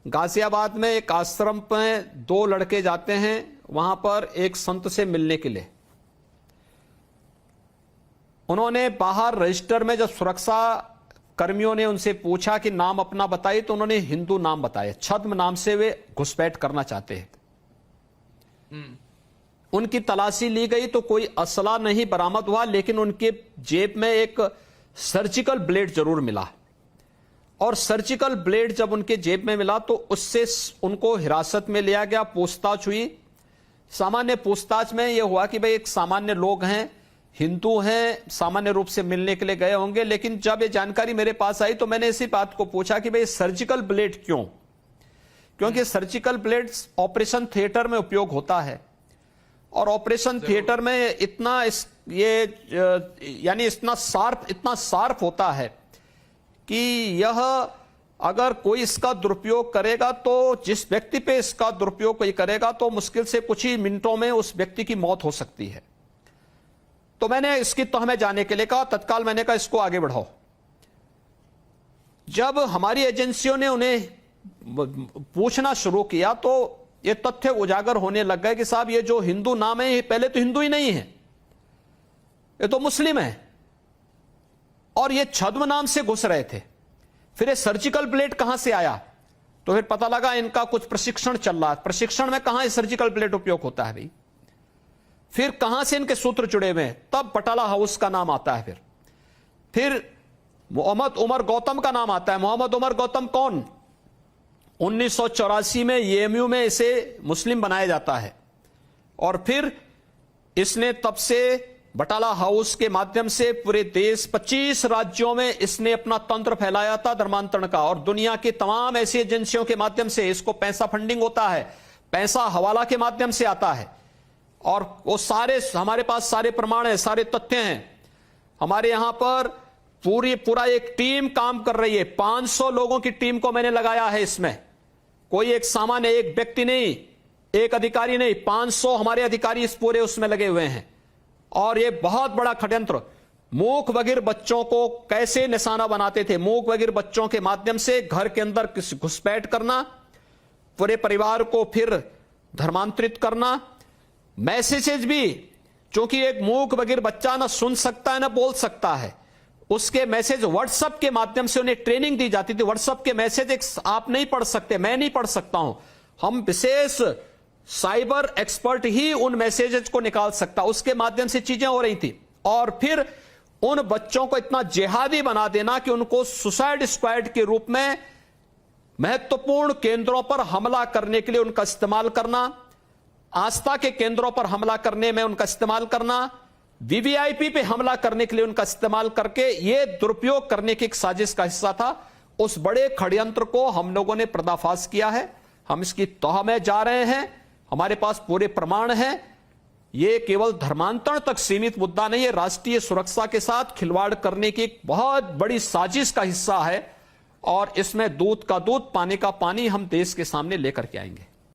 गाजियाबाद में एक आश्रम में 2 लड़के जाते हैं वहां पर एक संत से मिलने के लिए। उन्होंने बाहर रजिस्टर में जब सुरक्षा कर्मियों ने उनसे पूछा कि नाम अपना बताइए तो उन्होंने हिंदू नाम बताया। छद्म नाम से वे घुसपैठ करना चाहते हैं। उनकी तलाशी ली गई तो कोई असला नहीं बरामद हुआ, लेकिन उनके जेब में एक सर्जिकल ब्लेड जरूर मिला। और सर्जिकल ब्लेड जब उनके जेब में मिला तो उससे उनको हिरासत में लिया गया, पूछताछ हुई। सामान्य पूछताछ में यह हुआ कि भाई एक सामान्य लोग हैं, हिंदू हैं, सामान्य रूप से मिलने के लिए गए होंगे। लेकिन जब ये जानकारी मेरे पास आई तो मैंने इसी बात को पूछा कि भाई सर्जिकल ब्लेड क्यों? क्योंकि सर्जिकल ब्लेड ऑपरेशन थिएटर में उपयोग होता है और ऑपरेशन थिएटर में इतना इतना शार्प होता है कि यह अगर कोई इसका दुरुपयोग करेगा तो जिस व्यक्ति पे इसका दुरुपयोग कोई करेगा तो मुश्किल से कुछ ही मिनटों में उस व्यक्ति की मौत हो सकती है। तो मैंने इसकी तह में जाने के लिए कहा, तत्काल मैंने कहा इसको आगे बढ़ाओ। जब हमारी एजेंसियों ने उन्हें पूछना शुरू किया तो ये तथ्य उजागर होने लग गए कि साहब ये जो हिंदू नाम है ये पहले तो हिंदू ही नहीं है, ये तो मुस्लिम है और ये छद्म नाम से घुस रहे थे। फिर ये सर्जिकल ब्लेड कहां से आया? तो फिर पता लगा इनका कुछ प्रशिक्षण चल रहा है। प्रशिक्षण में कहां ये सर्जिकल ब्लेड उपयोग होता है भाई? फिर कहां से इनके सूत्र जुड़े हुए हैं? तब बटाला हाउस का नाम आता है। फिर मोहम्मद उमर गौतम का नाम आता है। मोहम्मद उमर गौतम कौन? 1984 में एएमयू में इसे मुस्लिम बनाया जाता है और फिर इसने तब से बटाला हाउस के माध्यम से पूरे देश 25 राज्यों में इसने अपना तंत्र फैलाया था धर्मांतरण का। और दुनिया की तमाम ऐसी एजेंसियों के माध्यम से इसको पैसा फंडिंग होता है, पैसा हवाला के माध्यम से आता है। और वो सारे हमारे पास सारे प्रमाण है, सारे तथ्य हैं। हमारे यहां पर पूरा एक टीम काम कर रही है। 500 लोगों की टीम को मैंने लगाया है इसमें। कोई एक सामान्य एक व्यक्ति नहीं, एक अधिकारी नहीं, 500 हमारे अधिकारी इस पूरे उसमें लगे हुए हैं। और ये बहुत बड़ा षड्यंत्र, मूक बधिर बच्चों को कैसे निशाना बनाते थे। मूक बधिर बच्चों के माध्यम से घर के अंदर घुसपैठ करना, पूरे परिवार को फिर धर्मांतरित करना। मैसेजेस भी, क्योंकि एक मूक बधिर बच्चा ना सुन सकता है ना बोल सकता है, उसके मैसेज व्हाट्सएप के माध्यम से उन्हें ट्रेनिंग दी जाती थी। व्हाट्सएप के मैसेज आप नहीं पढ़ सकते, मैं नहीं पढ़ सकता हूं, हम विशेष साइबर एक्सपर्ट ही उन मैसेजेस को निकाल सकता। उसके माध्यम से चीजें हो रही थी। और फिर उन बच्चों को इतना जिहादी बना देना कि उनको सुसाइड स्क्वाड के रूप में महत्वपूर्ण केंद्रों पर हमला करने के लिए उनका इस्तेमाल करना, आस्था के केंद्रों पर हमला करने में उनका इस्तेमाल करना, वीवीआईपी पे हमला करने के लिए उनका इस्तेमाल करके ये दुरुपयोग करने की एक साजिश का हिस्सा था। उस बड़े षड्यंत्र को हम लोगों ने पर्दाफाश किया है। हम इसकी तह में जा रहे हैं, हमारे पास पूरे प्रमाण हैं। ये केवल धर्मांतरण तक सीमित मुद्दा नहीं है, राष्ट्रीय सुरक्षा के साथ खिलवाड़ करने की एक बहुत बड़ी साजिश का हिस्सा है। और इसमें दूध का दूध, पानी का पानी हम देश के सामने लेकर के आएंगे।